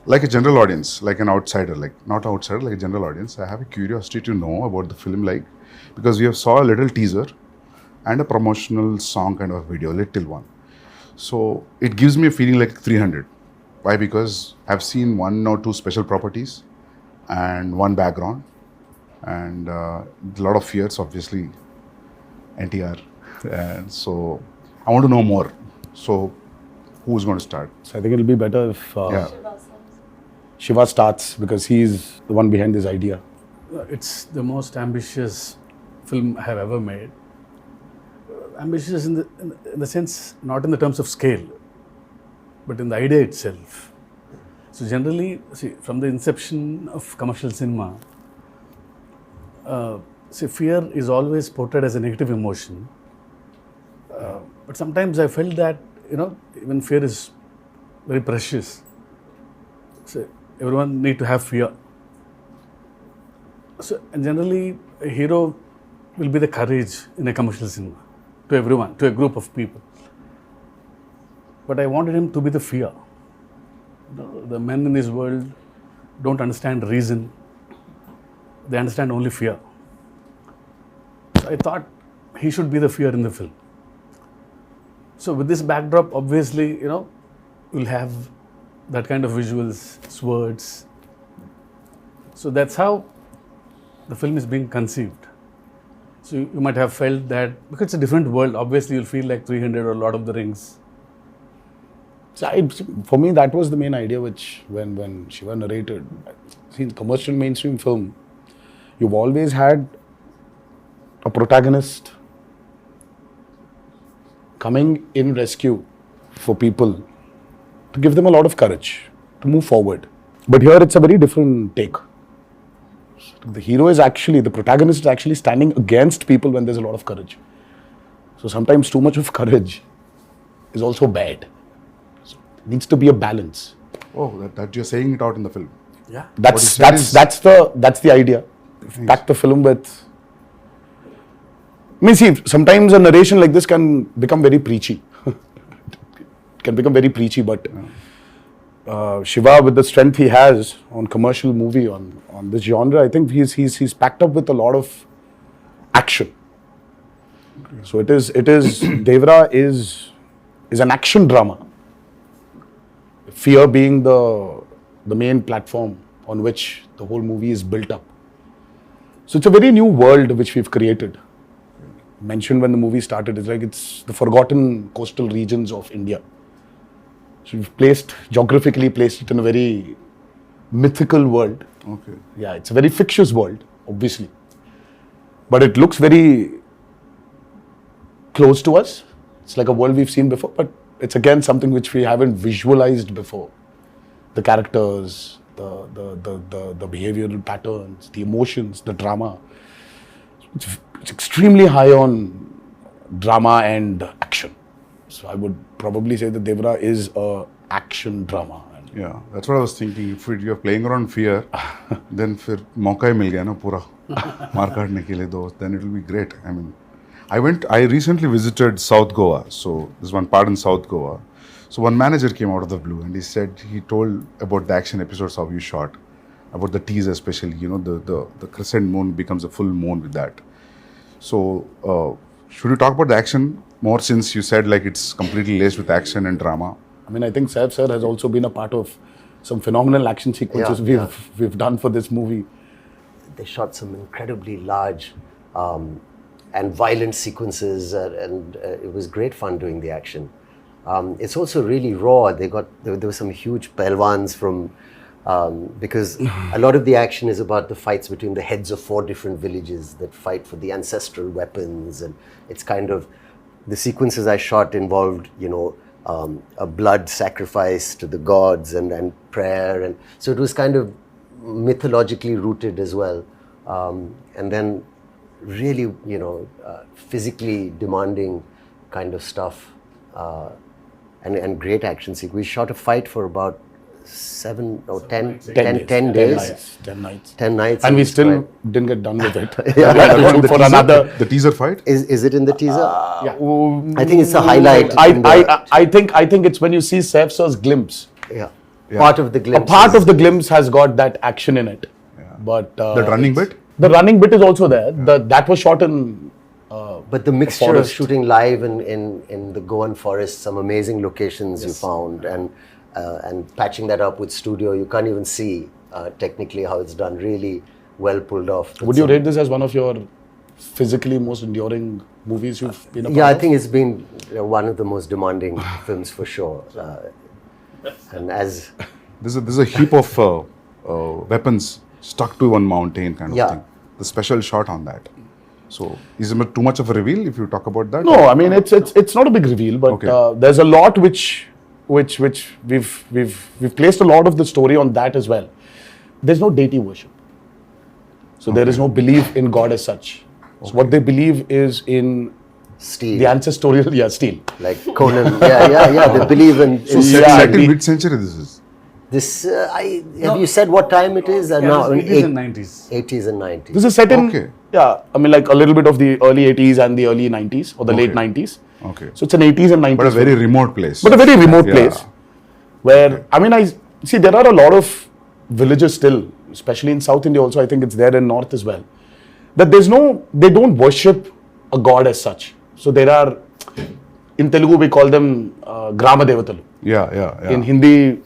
like a general audience, like an outsider, like not outsider, like a general audience, I have a curiosity to know about the film, like, because we have saw a little teaser and a promotional song kind of video, little one. So it gives me a feeling like 300. Why? Because I've seen 1 or 2 special properties and one background and a lot of fears, obviously, NTR. And so I want to know more. So who's going to start? So I think it'll be better if Yeah. Shiva starts, because he's the one behind this idea. It's the most ambitious film I have ever made. Ambitious in the sense, not in the terms of scale, but in the idea itself. So generally, see, from the inception of commercial cinema, fear is always portrayed as a negative emotion. But sometimes I felt that, even fear is very precious. So everyone need to have fear. So, and generally, a hero will be the courage in a commercial cinema, to everyone, to a group of people. But I wanted him to be the fear. The men in this world don't understand reason. They understand only fear. So I thought he should be the fear in the film. So with this backdrop, obviously, we'll have that kind of visuals, swords. So that's how the film is being conceived. So you might have felt that, because it's a different world, obviously you'll feel like 300 or Lord of the Rings. So for me, that was the main idea, which when Shiva narrated. See, in commercial mainstream film, you've always had a protagonist coming in rescue for people, to give them a lot of courage to move forward. But here it's a very different take. The hero is actually, the protagonist is actually standing against people when there's a lot of courage. So sometimes too much of courage is also bad. So it needs to be a balance. Oh, that you're saying it out in the film. Yeah. That's the idea. Pack the film with. I mean, see, sometimes a narration like this can become very preachy. It can become very preachy, but Shiva, with the strength he has on commercial movie, on this genre, I think he's packed up with a lot of action. So it is Devara is an action drama. Fear being the main platform on which the whole movie is built up. So it's a very new world which we've created. Mentioned when the movie started, it's the forgotten coastal regions of India. So we've geographically placed it in a very mythical world. Okay. Yeah, it's a very fictitious world, obviously. But it looks very close to us. It's like a world we've seen before, but it's again something which we haven't visualized before. The characters, the behavioral patterns, the emotions, the drama. It's extremely high on drama and action. So I would probably say that Devara is a action drama. Yeah, that's what I was thinking. If you're playing around fear, then फिर मौका ही मिल गया ना पूरा मार काटने के लिए दो. Then it will be great. I mean, I recently visited South Goa. So there's one part in South Goa. So one manager came out of the blue and he told about the action episodes how you shot, about the teaser especially. The crescent moon becomes a full moon with that. So should we talk about the action more, since you said like it's completely laced with action and drama? I mean, I think Saif sir has also been a part of some phenomenal action sequences we've done for this movie. They shot some incredibly large and violent sequences, and it was great fun doing the action. It's also really raw. There were some huge pelwans from, because a lot of the action is about the fights between the heads of 4 different villages that fight for the ancestral weapons, and it's kind of, the sequences I shot involved, a blood sacrifice to the gods and prayer, and so it was kind of mythologically rooted as well, and then really, physically demanding kind of stuff, and great action sequence. We shot a fight for about 10 days. 10 nights. 10 nights. And we still didn't get done with it. The teaser fight? Is it in the teaser? Yeah. I think it's the highlight. I think it's when you see Saif sir's glimpse. Yeah. Part of the a glimpse. part of the glimpse has got that action in it. But The running bit? The running bit is also there. That was shot in. But the mixture of forest. shooting live in the Goan forest, some amazing locations you found, and patching that up with studio, you can't even see technically how it's done. Really well pulled off. Would you rate this as one of your physically most enduring movies you've been a part Yeah, I of? think it's been one of the most demanding films for sure. And as There's a heap of weapons stuck to one mountain kind of Yeah. thing. The special shot on that. So, is it too much of a reveal if you talk about that? No, I mean it's not a big reveal, but Okay. there's a lot which we've placed a lot of the story on that as well. There's no deity worship, so there is no belief in God as such. So what they believe is in Steel, the ancestorial steel. like Conan. yeah. They believe in Set in mid-century this is. this. Have you said what time it is? No, It is in 90s. 80s and 90s. This is set in Okay. I mean like a little bit of the early 80s and the early 90s or the late Okay. 90s. Okay. So it's an 80s and 90s. But a very remote place. But a very remote Yeah. place where, I mean, I see there are a lot of villages still, especially in South India also, I think it's there in North as well, that they don't worship a god as such. So there are, in Telugu we call them Grama Devatalu. Yeah. In Hindi,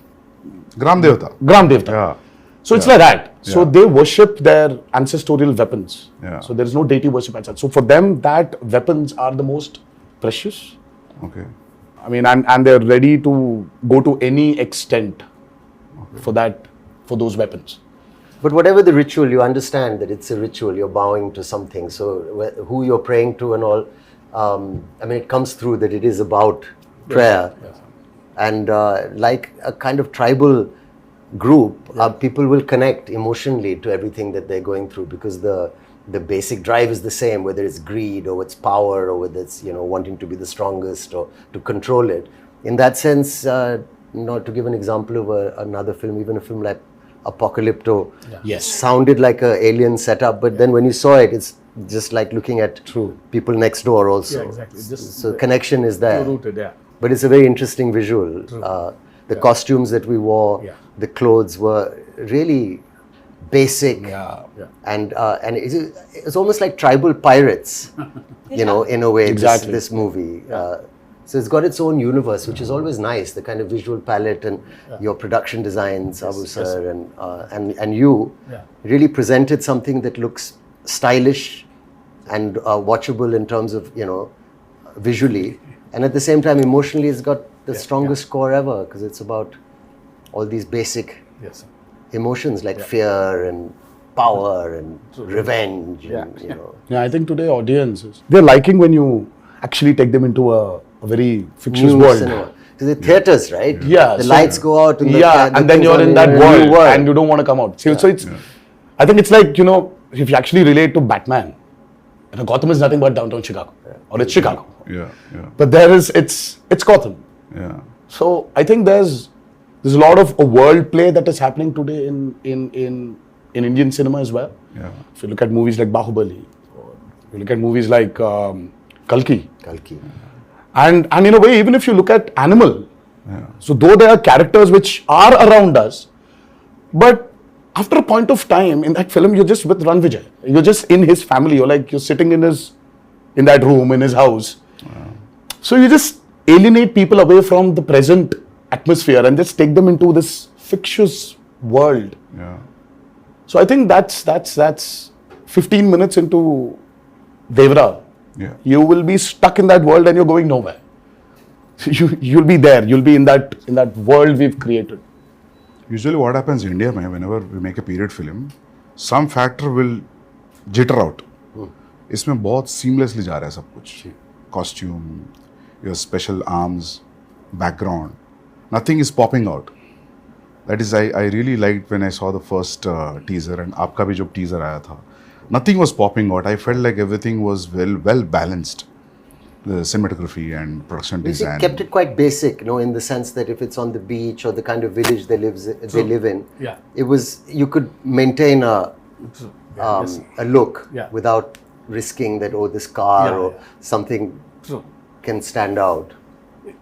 Gram Devata. Gram Devata. Yeah. So it's like that. So Yeah. they worship their ancestorial weapons. Yeah. So there is no deity worship as such. So for them, that weapons are the most precious. Okay. I mean, and they're ready to go to any extent for those weapons. But whatever the ritual, you understand that it's a ritual. You're bowing to something. So who you're praying to and all, I mean, it comes through that it is about prayer. Yes. And like a kind of tribal group, people will connect emotionally to everything that they're going through because the basic drive is the same, whether it's greed or it's power or whether it's wanting to be the strongest or to control it. In that sense, to give an example of another film, even a film like Apocalypto, Yes. sounded like an alien setup, but then when you saw it, it's just like looking at people next door also. Yeah, exactly. Just So connection is there. rooted, yeah. But it's a very interesting visual. The costumes that we wore, Yeah. the clothes were really basic, Yeah. and it's almost like tribal pirates, in a way. Exactly. This movie. So it's got its own universe, which is always nice. The kind of visual palette and your production designs, Abu sir, and you really presented something that looks stylish and watchable in terms of visually, and at the same time emotionally, it's got the strongest score ever because it's about all these basic Yes. Sir. emotions like fear and power and revenge. And, Yeah, I think today audiences, they're liking when you actually take them into a very fictitious new world. cinema. So the theaters, right? Yeah, The so- lights go out. And the And then things you're are in that a world, new and you don't want to come out. So it's, I think it's like, if you actually relate to Batman, Gotham is nothing but downtown Chicago, or it's Chicago. Yeah. But it's Gotham. Yeah. So I think there's a lot of a world play that is happening today in Indian cinema as well. Yeah. If you look at movies like Bahubali, or you look at movies like Kalki, and in a way, even if you look at Animal, so though there are characters which are around us, but after a point of time in that film, you're just with Ran Vijay. You're just in his family. You're sitting in that room in his house. So you just alienate people away from the present atmosphere and just take them into this fictitious world. Yeah. So I think that's 15 minutes into Devara. Yeah. You will be stuck in that world and you're going nowhere. You'll be there. You'll be in that world we've created. Usually what happens in India, whenever we make a period film, some factor will jitter out. इसमें बहुत seamlessly जा रहा है सब कुछ. Costume, your special arms, background, nothing is popping out. That is, I really liked when I saw the first teaser and आपका भी जो teaser आया था. Nothing was popping out. I felt like everything was well balanced. The cinematography and production They design. kept it quite basic, in the sense that if it's on the beach or the kind of village they live in, Yeah. it was, you could maintain a look without risking that, this car or something True. can stand out.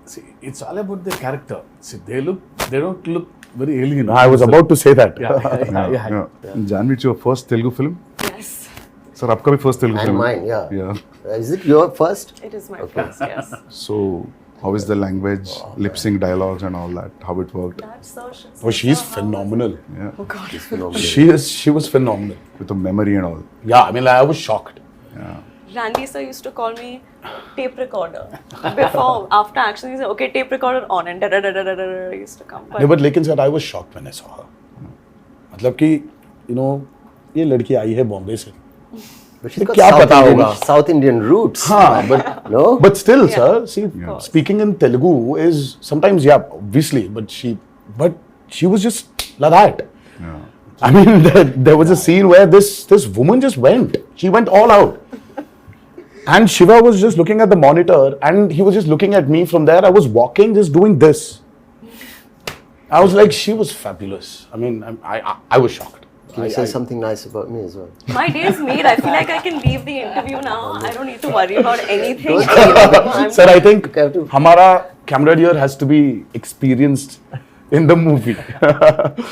See, it's all about their character. See, they don't look very alien. I was about to say that. Yeah. Janvi, it's your first Telugu film? Yes, Sir, आपका भी first Telugu And film? mine, yeah. Yeah. Is it your first? it is my first, yes. So, how is the language, lip sync dialogues and all that? How it worked? That's so Oh, she's phenomenal. Yeah. Oh God. She was phenomenal. With the memory and all. Yeah, I mean, I was shocked. Yeah. Randy sir used to call me tape recorder. After action, he said, okay, tape recorder on, and da used to come. No, but लेकिन sir, I was shocked when I saw her. मतलब कि, you know, ये लड़की आई है बॉम्बे से. But she's got क्या पता होगा? South Indian roots. हाँ, but No? But still, Yeah. sir, see, speaking in Telugu is sometimes, yeah, obviously, but she was just like that. Yeah. I mean, there was a scene where this woman just went. She went all out. And Shiva was just looking at the monitor and he was just looking at me from there. I was walking, just doing this. I was like, she was fabulous. I mean, I was shocked. Can you say something nice about me as well? My day is made. I feel like I can leave the interview now. I don't need to worry about anything. Sir, I think You have to- Hamara camera here has to be experienced in the movie.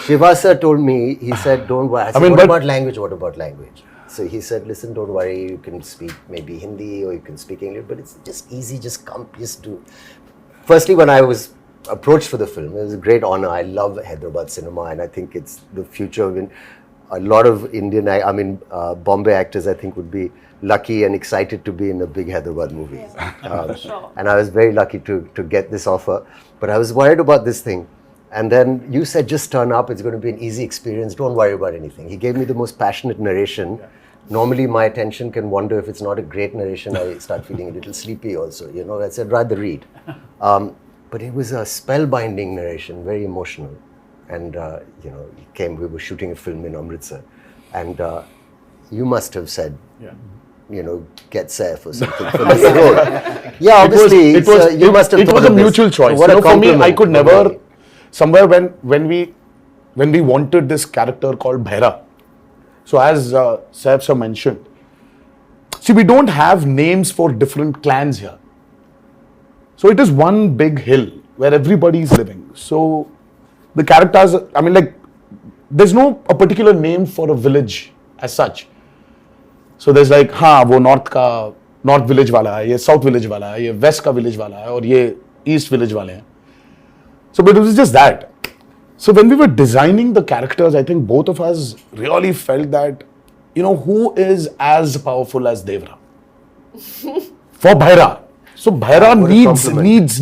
Shiva sir told me, he said, don't worry. I said, mean, what but- about language? What about language? So he said, listen, don't worry. You can speak maybe Hindi or you can speak English, but it's just easy. Just come, just do. Firstly, when I was approached for the film, it was a great honor. I love Hyderabad cinema and I think it's the future of a lot of Indian, Bombay actors, I think, would be lucky and excited to be in a big Hyderabad movie. Sure. And I was very lucky to get this offer. But I was worried about this thing. And then you said, just turn up. It's going to be an easy experience. Don't worry about anything. He gave me the most passionate narration. Normally, my attention can wander. If it's not a great narration, I start feeling a little sleepy also. You know, I said, rather read. But it was a spellbinding narration, very emotional. And, we were shooting a film in Amritsar. And you must have said, get Saif or something for this role. Yeah, obviously, you must have it thought was a of this. mutual choice. What You a know, for me, I compliment. could never, somewhere when we wanted this character called Bhaira. So as Saif sir mentioned, see, we don't have names for different clans here. So it is one big hill where everybody is living. So the characters, I mean, like, there's no a particular name for a village as such. So there's like, हाँ वो north village वाला है, ये south village वाला है, ये west का village वाला है, और ये east village वाले हैं. So but it was just that. So when we were designing the characters, I think both of us really felt that, who is as powerful as Devara? For Bhaira. So Bhaira What a compliment.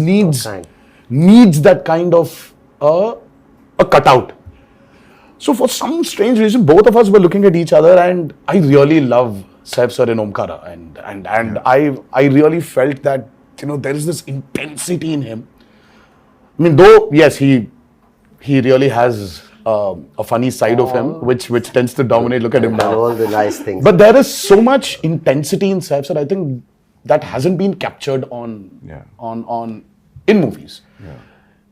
needs that kind of a cutout. So for some strange reason, both of us were looking at each other, and I really love Saif sir in Omkara, and I really felt that there is this intensity in him. I mean, though yes, he really has a funny side of him, which tends to dominate. Look at him And now. all the nice things. But there is so much intensity in Saif sir. I think that hasn't been captured on in movies. Yeah.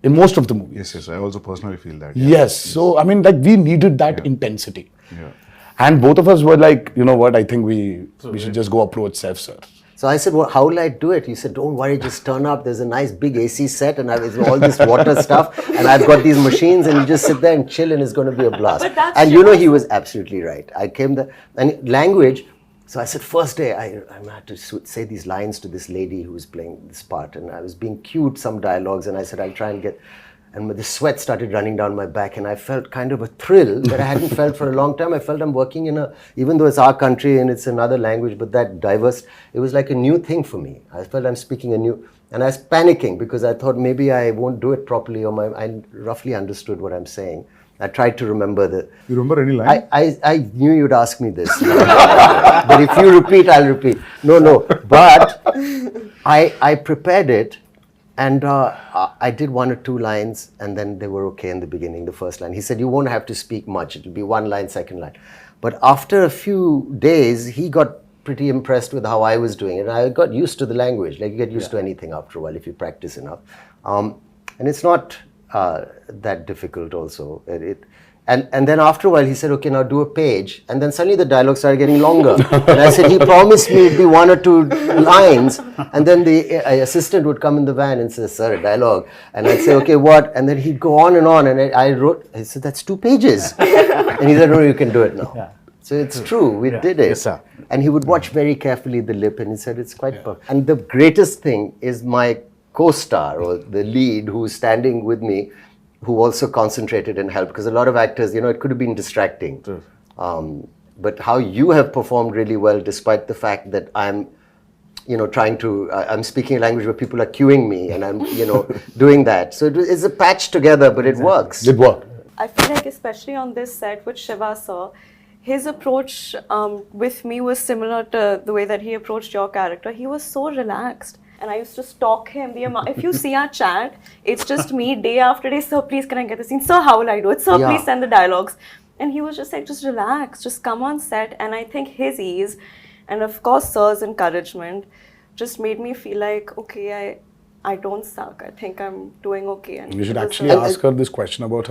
In most of the movies. Yes. I also personally feel that. Yes. So, I mean, like, we needed that intensity. Yeah. And both of us were like, you know what, I think we should just go approach Saif sir. So I said, well, how will I do it? He said, don't worry, just turn up. There's a nice big AC set and it's all this water stuff. And I've got these machines and you just sit there and chill and it's going to be a blast. But that's And he was absolutely right. I came there and language. So I said, first day, I had to say these lines to this lady who was playing this part. And I was being cued some dialogues and I said, I'll try and get... And the sweat started running down my back and I felt kind of a thrill that I hadn't felt for a long time. I felt I'm working even though it's our country and it's another language, but that diverse, it was like a new thing for me. I felt I'm speaking and I was panicking because I thought maybe I won't do it properly or I roughly understood what I'm saying. I tried to remember You remember any line? I knew you'd ask me this. But if you repeat, I'll repeat. No. But I prepared it. And I did one or two lines, and then they were okay in the beginning, the first line. He said, you won't have to speak much. It'll be one line, second line. But after a few days, he got pretty impressed with how I was doing it. And I got used to the language. Like, you get used to anything after a while if you practice enough. And it's not that difficult also. And then after a while, he said, okay, now do a page. And then suddenly the dialogue started getting longer. And I said, he promised me it'd be 1 or 2 lines. And then the assistant would come in the van and say, sir, a dialogue. And I'd say, okay, what? And then he'd go on. And I said, that's 2 pages. And he said, no, you can do it now. Yeah. So it's true, we did it. Yes, sir. And he would watch very carefully the lip and he said, it's quite perfect. And the greatest thing is my co-star or the lead who's standing with me, who also concentrated and helped, because a lot of actors, it could have been distracting. But how you have performed really well, despite the fact that I'm, trying to, I'm speaking a language where people are cueing me and I'm, doing that. So it's a patch together, but it works. It worked. I feel like especially on this set with Shiva sir, his approach with me was similar to the way that he approached your character. He was so relaxed. And I used to stalk him. If you see our chat, it's just me day after day. Sir, please can I get the scene? Sir, how will I do it? Sir, please send the dialogues. And he was just like, just relax, just come on set. And I think his ease and of course sir's encouragement just made me feel like, okay, I don't suck. I think I'm doing okay. And You should it was actually a- ask her this question about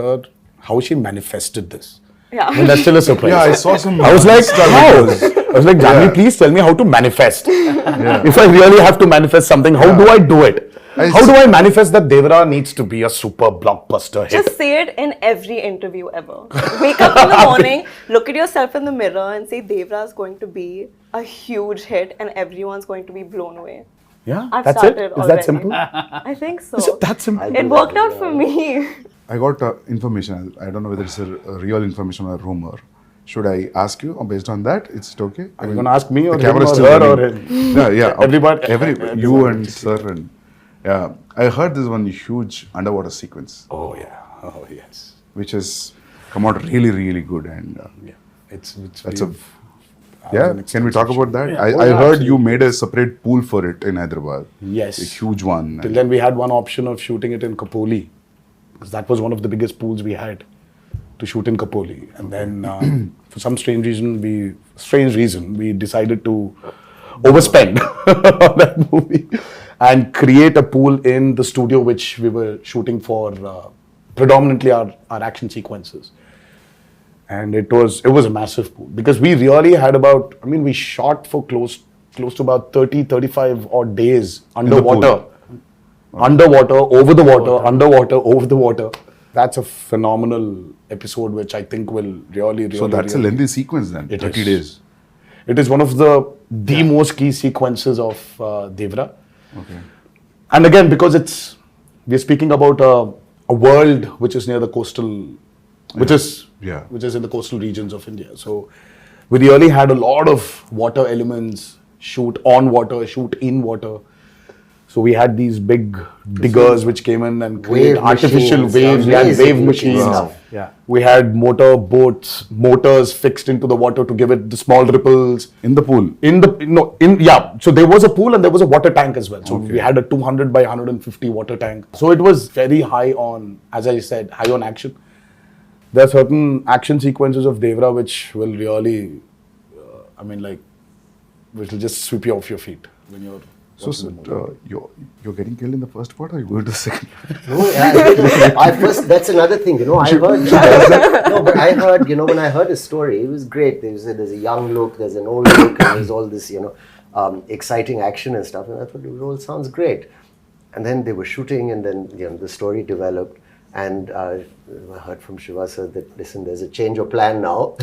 how she manifested this. Yeah. I mean, that's still a surprise. Yeah, I saw some. I was like, Insta how? videos. I was like, Janvi, Yeah. please tell me how to manifest. If I really have to manifest something, how do I do it? How do I manifest that Devara needs to be a super blockbuster hit? Just say it in every interview ever. Wake up in the morning, look at yourself in the mirror and say Devara is going to be a huge hit and everyone's going to be blown away. Yeah, I've that's it. started Is that already. simple? I think so. Is it that simple? It worked out for me. I got information. I don't know whether it's a real information or a rumor. Should I ask you based on that? Is it okay? Are you going to ask me or the him camera is or still her or running. him? Yeah. Everybody. You and sir and yeah. I heard this one huge underwater sequence, Oh, yeah. Oh, yes. which has come out really, really good. And Yeah. It's that's very- yeah. an Can we talk about that? Yeah. I Oh, heard absolutely. you made a separate pool for it in Hyderabad. Yes. A huge one. Till then, we had one option of shooting it in Kapoli, because that was one of the biggest pools we had to shoot in Kapoli. And then, for some strange reason, we decided to overspend on that movie and create a pool in the studio which we were shooting for predominantly our action sequences. And it was a massive pool because we really had we shot for close to about 35 odd days underwater. Underwater, over the water, underwater, over the water. That's a phenomenal episode which I think will really So that's a really- lengthy sequence then. It 30 is. days. It is one of the most key sequences of Devara. Okay. And again, because we're speaking about a world which is near the coastal, which is in the coastal regions of India. So we really had a lot of water elements, shoot on water, shoot in water. So we had these big diggers which came in and created Wave artificial machines, waves. We had amazing wave looking machines. stuff. Yeah. We had motors fixed into the water to give it the small ripples. In the pool. So there was a pool and there was a water tank as well. So we had a 200 by 150 water tank. So it was very high on, as I said, high on action. There are certain action sequences of Devara which will really, which will just sweep you off your feet when you're. So, you're getting killed in the first part or you go to the second? No, that's another thing, I heard, when I heard his story, it was great. There's a young look, there's an old look, and there's all this, exciting action and stuff. And I thought, it all sounds great. And then they were shooting and then, the story developed. And I heard from Shiva sir that, listen, there's a change of plan now.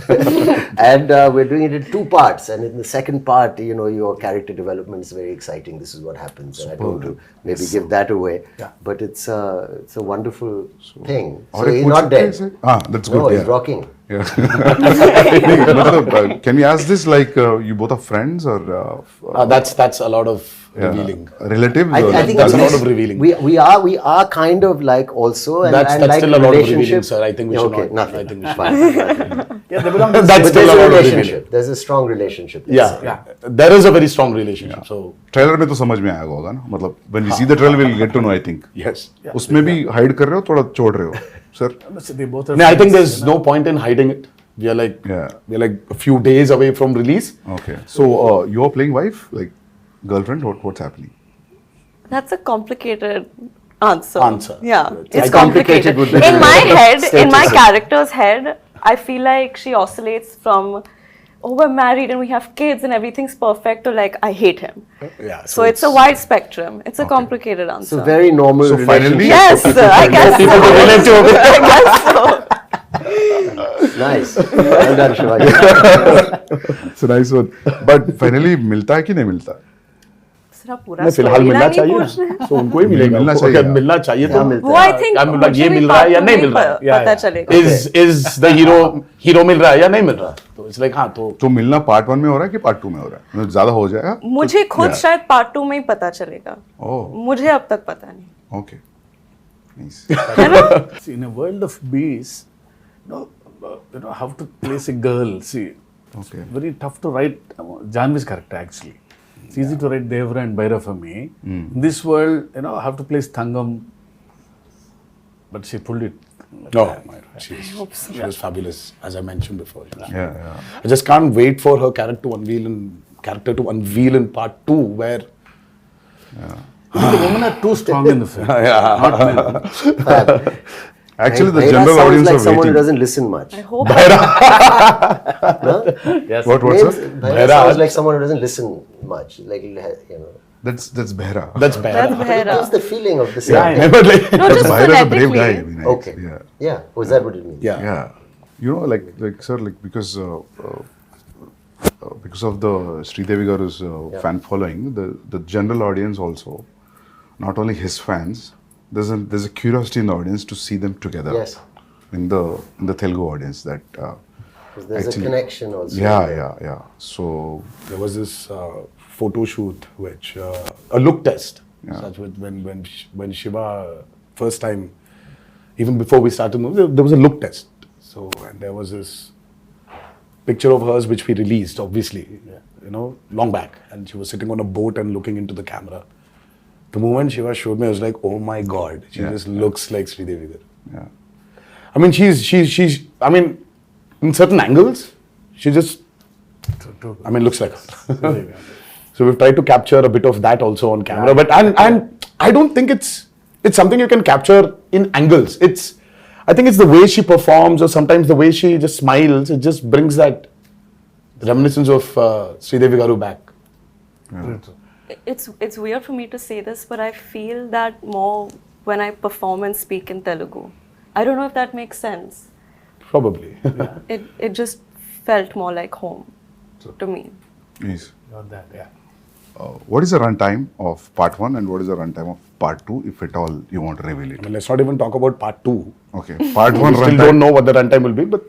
And we're doing it in 2 parts. And in the second part, your character development is very exciting. This is what happens. And I don't want to maybe give that away. Yeah. But it's a wonderful thing. Or So a he's coach not dead. say? That's good. No, yeah. he's rocking. Yeah. Can we ask this like you both are friends or That's a lot of revealing. relatives? or I think That's a it's- lot of revealing. We are kind of like also and, That's and like still a lot of relationship. revealing, sir. I think we should okay, not. Nothing. I think we should Fine. Yeah, they belong to the That's But still there's a a lot of revealing. relationship. There's a strong relationship. let's say. Yeah, there is a very strong relationship. So trailer में तो समझ में आएगा होगा ना मतलब when we see the trailer we'll get to know I think yes. उसमें भी hide कर रहे हो थोड़ा छोड़ रहे हो sir They both are No, I think friends, there's no point in hiding it. We are like a few days away from release. okay so you're playing wife like girlfriend what's happening That's a complicated answer. Answer. Yeah, It's it's complicated complicated. with the In my head, in my status. character's head, I feel like she oscillates from, oh, we're married and we have kids and everything's perfect, to like, I hate him. Yeah. So it's a wide spectrum. It's a complicated answer. It's a very normal So finally- relationship. Yes, I guess so. I guess so. Nice. Well done, Shivaji. It's a nice one. But finally, मिलता है कि नहीं मिलता? सिर्फ पूरा नहीं, फिलहाल storyline मिलना ही चाहिए पूछ रहे हैं। ना, तो उनको ही मिलेगा, मिलना उनको चाहिए। अगर मिलना चाहिए तो क्या मिलता वो I think क्या मिल रहा है, ये मुझे मिल भी रहा है या part नहीं two मिल रहा है, में पता चलेगा। is the hero मिल रहा है या नहीं मिल रहा, तो it's like हाँ तो तो मिलना पार्ट 1 में हो रहा है कि पार्ट 2 में हो रहा है? मतलब ज्यादा हो जाएगा? मुझे खुद शायद पार्ट 2 में ही पता चलेगा। ओह, मुझे अब तक पता नहीं। Okay. Nice. See, in a world of bees, how to place a girl. See, Okay. it's very tough to write Janvi's character actually. It's easy to write Devara and Bhaira for me. In this world, I have to place Thangam, but she pulled it. no, she was fabulous, as I mentioned before. Yeah. I just can't wait for her character to unveil in part 2, where The women are too strong in the film. Not men. Actually, the Bhaira general sounds audience like are someone who waiting. doesn't listen much. I hope Yes. What, Bhaira sir? sounds like someone who doesn't listen much. Like, you know. That's Behra. that's bad. that's Bhaira. That's the feeling of the scene. Yeah, Never like, No, just Behra is a brave guy. phonetically. I mean, Okay. Yeah. Yeah. Was that what it means? yeah. Yeah. You know, like sir, like because of the Sridevi Garu's fan following, the general audience also, not only his fans, there's a curiosity in the audience to see them together. Yes. In the Telugu audience, that 'Cause there's actually- a connection also. yeah. So There was this photo shoot, which a look test, Yeah. such with when Shiva first time, even before we started the movie, there was a look test. So and there was this picture of hers which we released, obviously, long back, and she was sitting on a boat and looking into the camera. The moment Shiva showed me, I was like, oh my god, she Yeah. just looks like Sridevi Garu. yeah. I mean, she's. I mean, in certain angles, she just. I mean, looks like her. So we've tried to capture a bit of that also on camera, but and I don't think it's something you can capture in angles. I think it's the way she performs, or sometimes the way she just smiles. It just brings that reminiscence of Sridevi Garu back. It's weird for me to say this, but I feel that more when I perform and speak in Telugu. I don't know if that makes sense. Probably. It just felt more like home to me. Yes. Got that, yeah. What is the runtime of part 1 and what is the runtime of part 2, if at all you want to reveal I it? mean, let's not even talk about part 2. Okay. Part 1 We still runtime. don't know what the runtime will be, but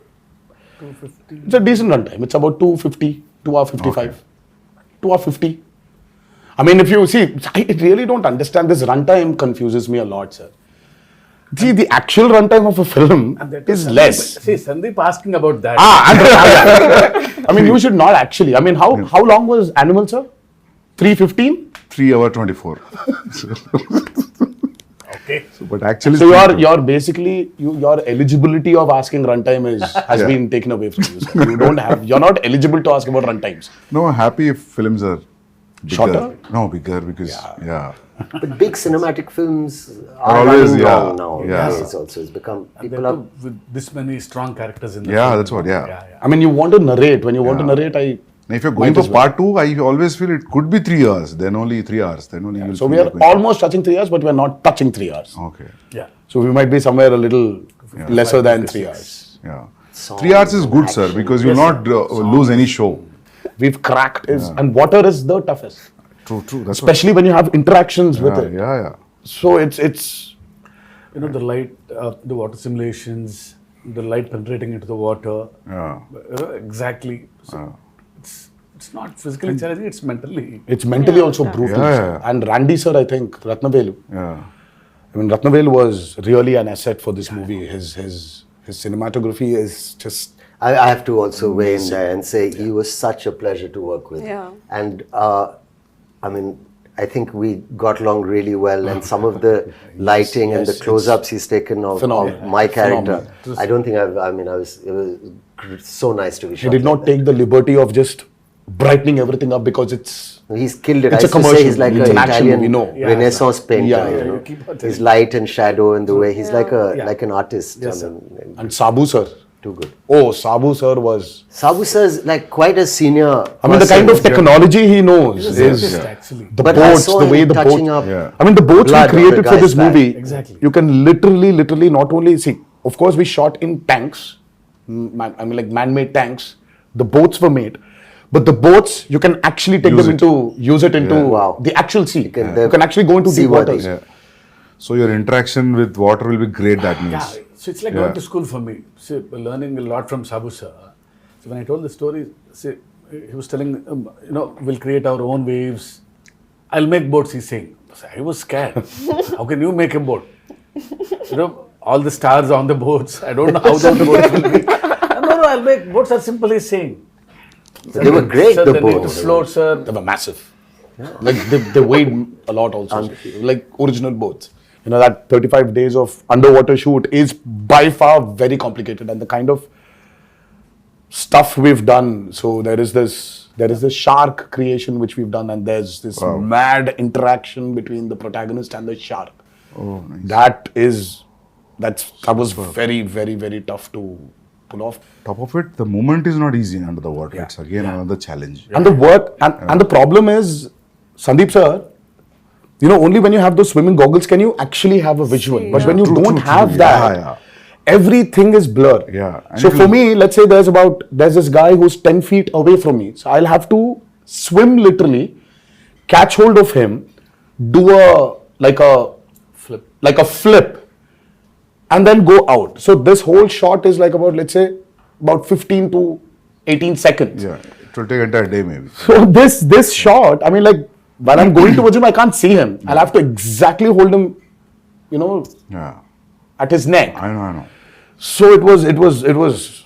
250. It's a decent runtime. It's about 250, 2 hour 55, Okay. 2 hour 50. I mean, if you see, I really don't understand this runtime. Confuses me a lot, sir. See, the actual runtime of a film is less. See, Sandeep asking about that. I mean, you should not actually. I mean, how long was Animal, sir? 3:15. 3 hour 24. Okay. But actually, So it's you're basically your eligibility of asking runtime has Yeah. been taken away from you. Sir. You don't have. You're not eligible to ask about runtimes. No, I'm happy if films are bigger. Shorter? No, bigger because yeah. But big cinematic films Are are always, running yeah, long now. yeah. It's also, it's become, And people then are, too, with this many strong characters in the Yeah, film. that's what, yeah. I mean, you want to narrate. When you want to Yeah. narrate, Now, if you're going Might for as well. part 2, I always feel it could be 3 hours. Then only 3 hours. Then only you'll So feel we are like going- almost touching 3 hours, but we are not touching 3 hours. Okay. Yeah. So we might be somewhere a little lesser than 3 hours. Yeah. Songs 3 hours is good, sir, action. because you'll not lose any show. We've cracked and water is the toughest, True. That's especially when you have interactions with what, it. yeah. So it's The light, the water simulations, the light penetrating into the water. Yeah. Exactly. So it's not physically challenging, it's mentally. mentally also brutal. Yeah, sir. yeah. And Randy sir, I think Ratnavelu. Yeah. I mean, Ratnavelu was really an asset for this movie. His cinematography is just. I have to also weigh in there and say he was such a pleasure to work with. Yeah. And I mean, I think we got along really well, and some of the lighting and the yes, close-ups he's taken of phenomenal. my character. Phenomenal. I don't think it was so nice to be He shot. did not like take the liberty of just brightening everything up because it's. that. He's killed it. It's I a used to say commercial. he's like It's an an action Italian movie, no. Yeah, Renaissance painter. Yeah, you yeah, know? you keep on His telling. light and shadow and the way he's like Yeah. like an artist. Yes, I mean, And Sabu sir, Too good. Oh, Sabu sir was. Sabu sir is like quite a senior. I mean, the kind of person. technology he knows He's is a scientist, actually. the But I boats, saw the him way the touching boats. up. Yeah. I mean, the boats we blood on created the for this guy's back. movie. Exactly. You can literally not only see. Of course, we shot in tanks. I mean, like man-made tanks. The boats were made, but the boats you can actually take Use them it. into use it into Wow. the actual sea. can- You can actually go into deep seaworthy. waters. Yeah. So your interaction with water will be great, that means. Yeah, so it's like Yeah. going to school for me. See, learning a lot from Sabu sir. So when I told the story, see, he was telling, we'll create our own waves. I'll make boats, he's saying. So I was scared. How can you make a boat? All the stars on the boats. I don't know how those boats will be. No, I'll make boats are simple, he's saying. They were great, Sir, the they need to boats. float, sir. They were massive. Like they weighed a lot also. Like original boats. That 35 days of underwater shoot is by far very complicated, and the kind of stuff we've done. So there is this shark creation which we've done, and there's this mad interaction between the protagonist and the shark. Oh, nice. That was very, very, very tough to pull off. Top of it, the movement is not easy under the water. It's again another challenge. And the work and the problem is, Sandeep sir, only when you have those swimming goggles can you actually have a visual. See, But when you True, don't true, have true. that, Yeah. everything is blur. Yeah. And So it for will- me, let's say there's this guy who's 10 feet away from me. So I'll have to swim literally, catch hold of him, do a flip, and then go out. So this whole shot is like about 15 to 18 seconds. Yeah, it will take an entire day maybe. So this shot, I mean, like when I'm going towards him, I can't see him. I'll have to exactly hold him, Yeah, at his neck. I know. So it was.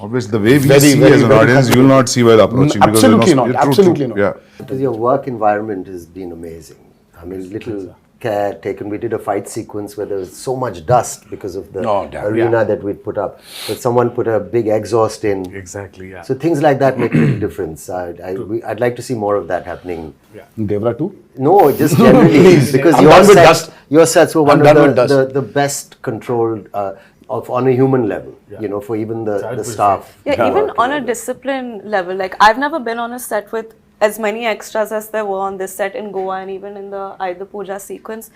Obviously, the way we Very, see very, as an very audience, you will not see while approaching. because Absolutely you're not, you're true, absolutely true. not. Yeah. Because your work environment has been amazing. I mean, little care taken. We did a fight sequence where there was so much dust because of the Oh, damn. arena that we'd put up. But someone put a big exhaust in. Exactly, yeah. So things like that make a big difference. I'd like to see more of that happening. Devra too. No, just generally because I'm done with dust. your sets were one I'm done of with dust. the best controlled on a human level. For even the staff. Yeah, even on a discipline level, like I've never been on a set with as many extras as there were on this set in Goa and even in the Ayudha Puja sequence.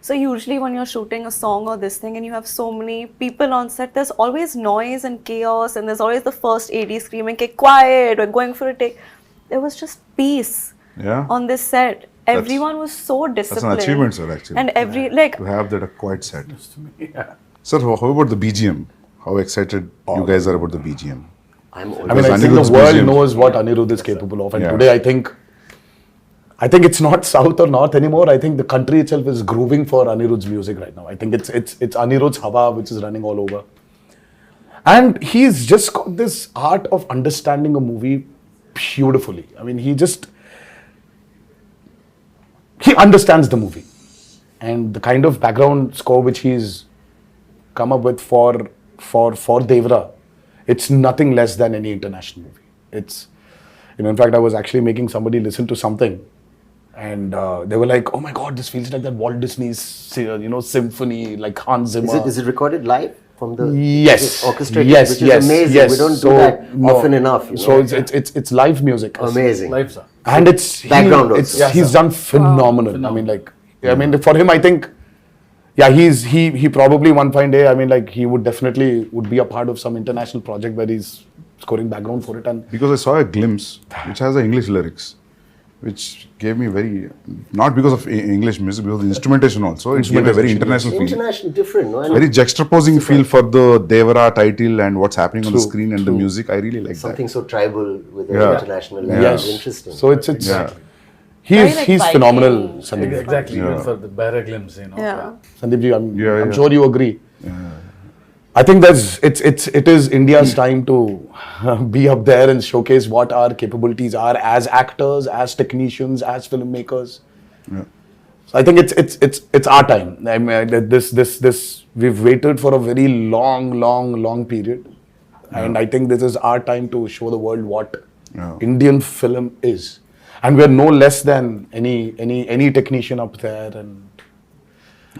So usually when you're shooting a song or this thing and you have so many people on set, there's always noise and chaos, and there's always the first AD screaming, "Okay, quiet, we're going for a take." There was just peace Yeah. on this set. Everyone was so That's disciplined. an achievement, sir, actually. And To have that a quiet set. Sir, how about the BGM? How excited you guys are about the BGM? I'm I mean, Because I think Anirudh's the world BGM knows what Anirudh is capable of, and Yeah. today I think it's not south or north anymore. I think the country itself is grooving for Anirudh's music right now. I think it's Anirudh's Hawa which is running all over, and he's just got this art of understanding a movie beautifully. I mean, he understands the movie, and the kind of background score which he's come up with for Devara, it's nothing less than any international movie. It's, in fact, I was actually making somebody listen to something, and they were like, "Oh my God, this feels like that Walt Disney's, symphony, like Hans Zimmer." Is it recorded live from the Yes. orchestrated? Yes. Which yes. is amazing. Yes. We don't So, do that no. often enough. So it's live music. amazing. Life, sir. And it's Background also. he's done phenomenal. I mean, for him, I think, he probably one fine day, I mean, like he would be a part of some international project where he's scoring background for it. And Because I saw a glimpse which has the English lyrics, which gave me not because of English music, because of the instrumentation also, it gave a very international feel. International, different, no? And Very juxtaposing feel for the Devara title and what's happening on the screen and the music. I really like something that. so tribal with an Yeah. international level. yes, Interesting. so it's Yeah. Very, like, he's Viking. phenomenal, Sandeep. Exactly, Yeah. even for the Barra glimpse, Yeah. Sandeep ji, I'm Yeah. sure you agree. I think it is India's time to be up there and showcase what our capabilities are as actors, as technicians, as filmmakers. Yeah. So I think it's our time. I mean, this we've waited for a very long period, and I think this is our time to show the world what Indian film is, and we're no less than any technician up there, and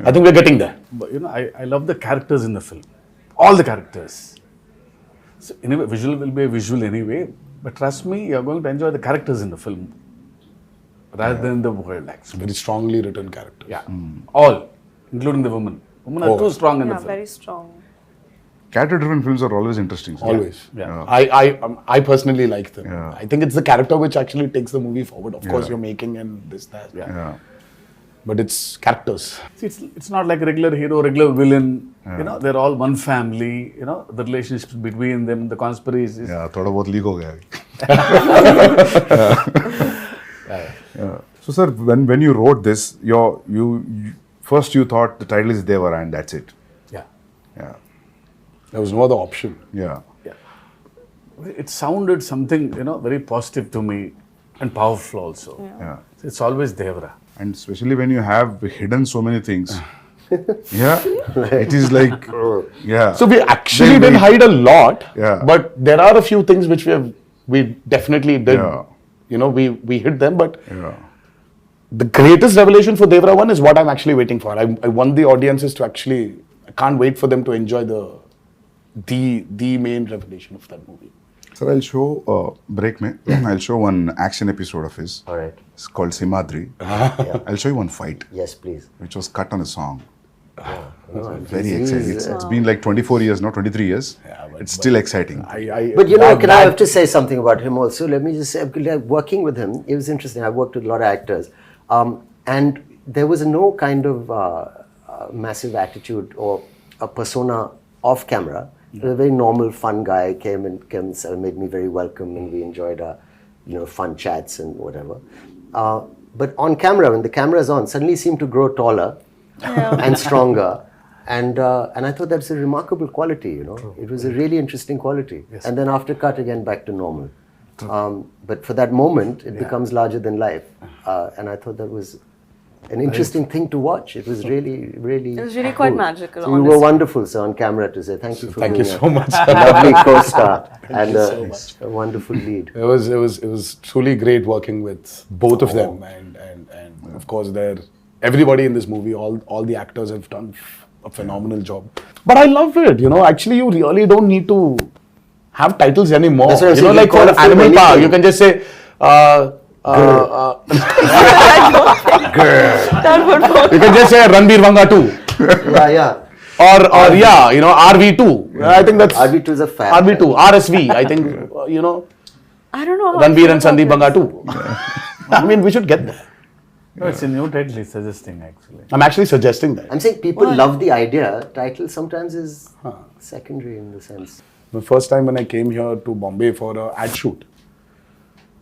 I think we're getting there. But I love the characters in the film. All the characters. So anyway, visual will be a visual anyway, but trust me, you're going to enjoy the characters in the film rather than the world, actually. Very strongly written character. Yeah, all, including the women. Women are too strong in the Yeah, film. very strong. Character-driven films are always interesting. sir. Always. Yeah. I personally like them. Yeah. I think it's the character which actually takes the movie forward. Of course, Yeah. you're making and this, that. Yeah. But it's characters. See, it's not like a regular hero, regular villain. You know, they're all one family. You know, the relationships between them, the conspiracies. Yeah, थोड़ा बहुत leak हो गया. Yeah. So sir, when you wrote this, you first you thought the title is Devara and that's it. Yeah. Yeah. There was no other option. Yeah. It sounded something, you know, very positive to me and powerful also. Yeah. It's always Devara. And especially when you have hidden so many things. Yeah. It is like, yeah. So we actually didn't hide a lot. Yeah. But there are a few things which we definitely did. Yeah. You know, we hid them. But Yeah. the greatest revelation for Devara 1 is what I'm actually waiting for. I want the audiences to actually, I can't wait for them to enjoy the main revelation of that movie. Sir, I'll show, break me, I'll show one action episode of his. All right. It's called Simadri. I'll show you one fight, Yes, please. which was cut on a song. No, Very he's- exciting. It's been like 24 years, not 23 years. It's still exciting. But you know, I have to say something about him also? Let me just say, working with him, it was interesting. I worked with a lot of actors. And there was no kind of massive attitude or a persona off camera. He was a very normal, fun guy, came and made me very welcome, and we enjoyed our, fun chats and whatever. But on camera, when the camera is on, suddenly he seemed to grow taller and stronger. And I thought that's a remarkable quality, It was a really interesting quality. Yes. And then after cut, again, back to normal. But for that moment, it becomes larger than life. And I thought that was an interesting thing to watch. It was really, really It was really quite magical, So you were honestly. wonderful, sir, on camera to say thank you for Thank you being so much. a lovely co-star and a wonderful lead. It was truly great working with both of them, and of course everybody in this movie, all the actors have done a phenomenal job. But I love it, Actually, you really don't need to have titles anymore. That's what I'm saying, you Like call for a film Animal Park, anything. you can just say. That would work. You can just say Ranbir Vanga 2. Yeah. Or RV2. I think that's RV2 is a fab. RV2, RSV. I think I don't know how Ranbir I and feel Sandeep about Vanga 2. I mean, we should get there. No, it's a new title he's suggesting, actually. I'm actually suggesting that. I'm saying people love the idea. Title sometimes is secondary in the sense. The first time when I came here to Bombay for an ad shoot,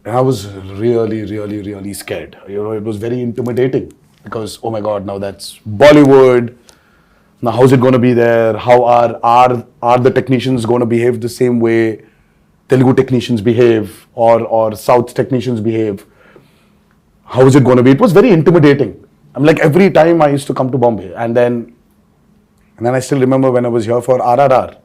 I was really, really, really scared. It was very intimidating because, oh my God, now that's Bollywood. Now, how's it going to be there? How are the technicians going to behave the same way Telugu technicians behave or South technicians behave? How is it going to be? It was very intimidating. I'm like, every time I used to come to Bombay, and then I still remember when I was here for RRR.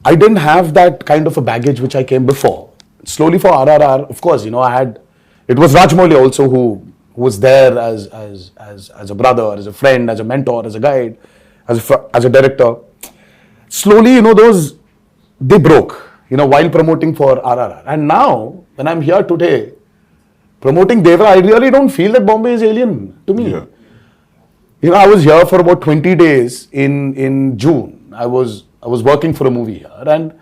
I didn't have that kind of a baggage which I came before. Slowly for RRR, of course, it was Rajmouli also who was there as a brother, as a friend, as a mentor, as a guide, as a director. Slowly, they broke, while promoting for RRR. And now, when I'm here today, promoting Devara, I really don't feel that Bombay is alien to me. Yeah. I was here for about 20 days in June. I was working for a movie here, and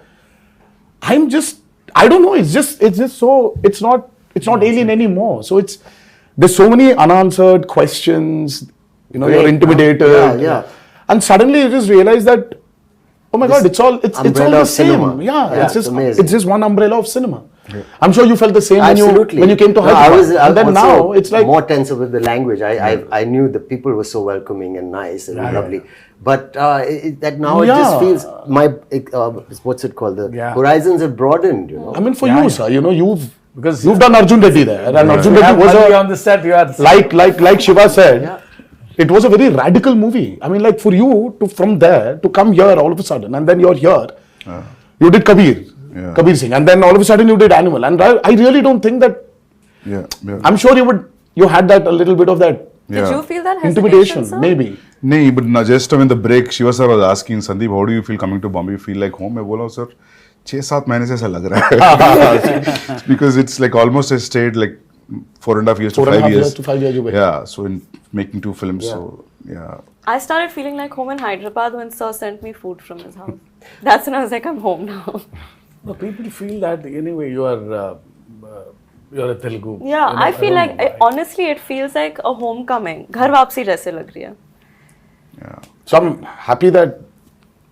I don't know. It's just so it's not alien anymore. So there's so many unanswered questions. You're intimidated. Yeah. And suddenly you just realize that, oh my God, it's all umbrella the of same. cinema. Yeah, It's amazing. it's just one umbrella of cinema. Yeah. I'm sure you felt the same Absolutely. when you came to No, Hyderabad. I And then also now it's like more tense with the language. I knew the people were so welcoming and nice and lovely. But that now it just feels what's it called? The horizons have broadened. I mean, for you, sir, Because you've done Arjun Reddy there, and Arjun Reddy was on the set. You are like Shiva said, it was a very radical movie. I mean, like for you from there to come here all of a sudden, and then you're here. You did Kabir Singh, and then all of a sudden you did Animal, and I really don't think that. Yeah. I'm sure you had that a little bit of that Did you feel that hesitation, intimidation, sir? maybe. नहीं, but just in the break, Shiva sir was asking Sandeep, how do you feel coming to Bombay? You feel like home? मैं बोला sir, 6-7 महीने से ऐसा लग रहा है because it's like almost I stayed like 4.5 years to 5 years. to 5 years you were. Yeah, so in making 2 films, so yeah. I started feeling like home in Hyderabad when Sir sent me food from his house. That's when I was like, I'm home now. No, people feel that anyway you're a Telugu. Yeah, You know, I feel don't like know why. honestly, it feels like a homecoming. घर वापसी जैसे लग रही है. So I'm happy that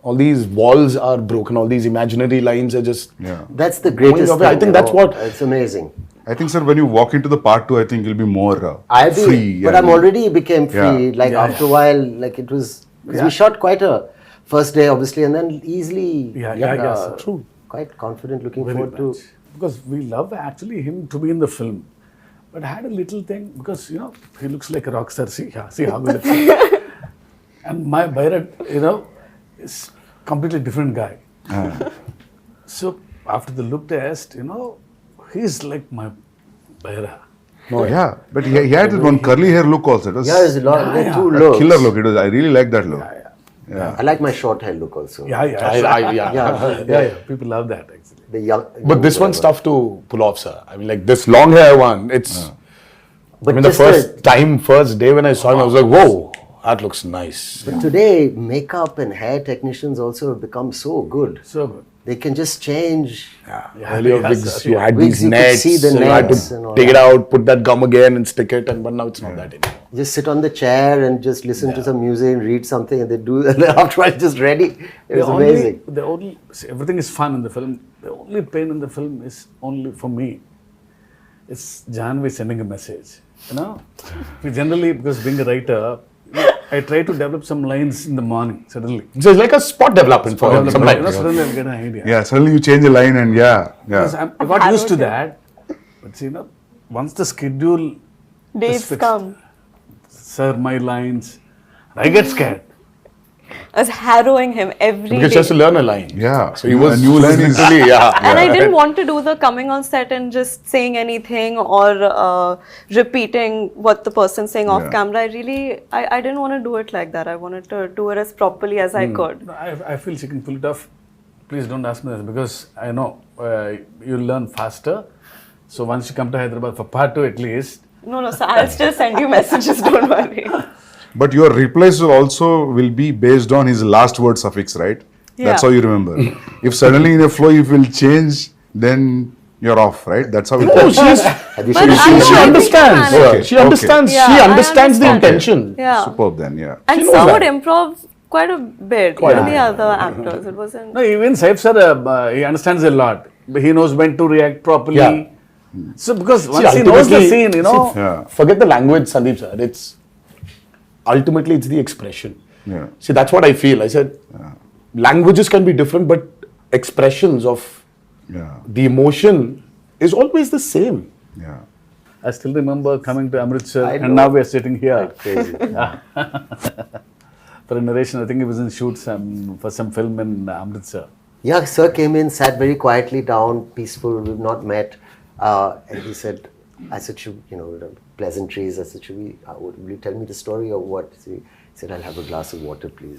all these walls are broken, all these imaginary lines are just. Yeah. That's the greatest Going away. I thing. think that's what- It's amazing. I think, sir, when you walk into the part 2, I think you'll be more I'll be, free. but I'm already became free. Yeah. Like after a while, like it was. 'Cause we shot quite a first day, obviously, and then easily. Yeah, sir. True. Quite confident, looking Very forward much. Because we love actually him to be in the film. But I had a little thing because, you know, he looks like a rock star. See how good it is. And my Bharat, you know, is completely different guy. So after the look test, you know, he's like my Bharat. Oh, yeah, but he had that one curly hair look also. It was to. Yeah, there's a lot. There are two a looks. killer look. It was. I really like that look. Yeah. I like my short hair look also. Yeah. Yeah. People love that actually. The young. But this one's tough to pull off, sir. I mean, like this long hair one, it's. But I mean, the just first day when I saw him, I was like, whoa, that looks nice. But today, makeup and hair technicians also have become so good. So good. They can just change. Earlier wigs, you had Wigs, these you could nets, see the so you had nets and to all take it that. out, put that gum again and stick it, but now it's not that anymore. Just sit on the chair and just listen to some music and read something, and they do. And then after it's just ready. It was amazing. See, everything is fun in the film. The only pain in the film is only for me. It's Janvi sending a message. You know, we generally, because being a writer, I try to develop some lines in the morning. Suddenly, So it's like a spot development for him you know, sometimes. suddenly I'll get an idea. Yeah, suddenly you change a line and Because yeah. I got used to that. But see, you know, once the schedule Dates fixed. come. Sir, my lines, I get scared. I was harrowing him every Because he day. has to learn a line. Yeah. So he was A new line is literally, yeah. And I didn't want to do the coming on set and just saying anything or repeating what the person's saying off Yeah. camera. I didn't want to do it like that. I wanted to do it as properly as I could. No, I feel she can pull it off. Please don't ask me this because I know you'll learn faster. So once you come to Hyderabad for part 2 at least, No, so I'll still send you messages, don't worry. But your replies will be based on his last word suffix, right? That's Yeah. how you remember. If suddenly in a flow you will change, then you're off, right? That's how it No, goes. she's, Have you But seen I she know, I think I understands. managed. Okay, She understands. okay. She Yeah, I understands the understand. intention. Yeah. Superb then, yeah. And She knows Sir that. would improv quite a bit. Quite Even a the bit. other actors. It wasn't. no, even Saif sir, he understands a lot. But he knows when to react properly. Yeah. So because once he knows the ultimately- scene, you know, Yeah. Forget the language, Sandeep sir. It's ultimately it's the expression. Yeah. See, that's what I feel. I said languages can be different, but expressions of Yeah. the emotion is always the same. Yeah. I still remember coming to Amritsar I and know. now we are sitting here Crazy. for a narration. I think he was in shoot for some film in Amritsar. Yeah, sir came in, sat very quietly down, peaceful. We've not met, and he said, "I said, the pleasantries. I said, will you tell me the story or what?" So he said, "I'll have a glass of water, please."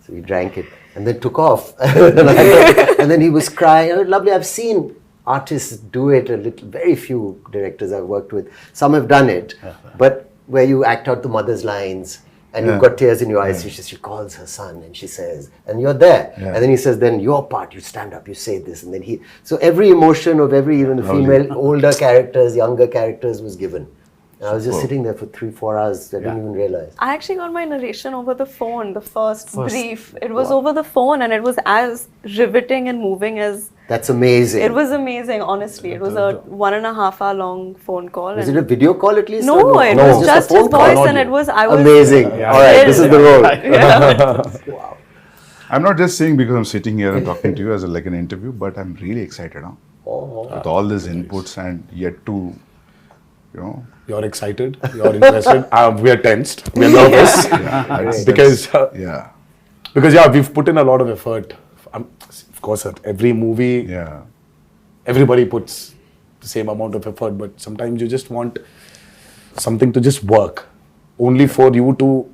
So we drank it and then took off. And then he was crying. "Oh, lovely. I've seen artists do it a little. Very few directors I've worked with. Some have done it, but where you act out the mother's lines." And you've got tears in your eyes. She calls her son and she says, and you're there. Yeah. And then he says, then your part, you stand up, you say this. And then so every emotion of every, even the female, older characters, younger characters was given. And I was just sitting there for 3-4 hours. I didn't even realize. I actually got my narration over the phone, the first brief. It was over the phone and it was as riveting and moving as. That's amazing. It was amazing, honestly. It was a 1.5 hour long phone call. Was and it a video call at least? no, or it No. was Just a just phone his call, voice audio. and it was, I was. Amazing. All right, this is the role. Yeah. I'm not just saying because I'm sitting here and talking to you as like an interview, but I'm really excited now. With all these inputs and yet to, You're excited. You're interested. We are tensed. We are nervous because we've put in a lot of effort. Of course, at every movie, yeah. everybody puts the same amount of effort, but sometimes you just want something to just work, only for you to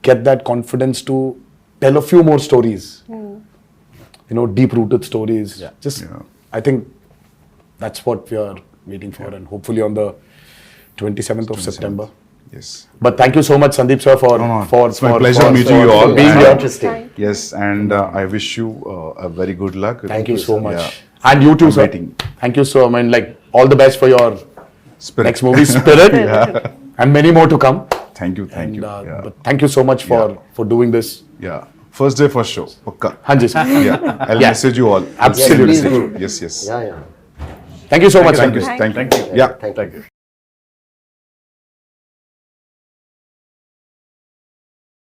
get that confidence to tell a few more stories. deep-rooted stories. Yeah. Just, Yeah. I think that's what we are waiting for, and hopefully on the 27th of September. Yes. But thank you so much, Sandeep sir, for It's my pleasure meeting you all. being And- here. Interesting. Yes, and I wish you a very good luck. Thank you so much. Yeah. And you too, I'm sir. waiting. Thank you so much. Like, all the best for your Spirit. next movie, Spirit, and many more to come. Thank you, thank you. And, Yeah. But thank you so much for doing this. Yeah. First day, first show. Pakka. Hanji, sir. Yeah. I'll Yeah. message you all. Absolutely. Yes, please do. Yes, yes. Yeah, yeah. Thank you so much, Thank you. Sandeep. Thank you. Thank you. Yeah. Thank you.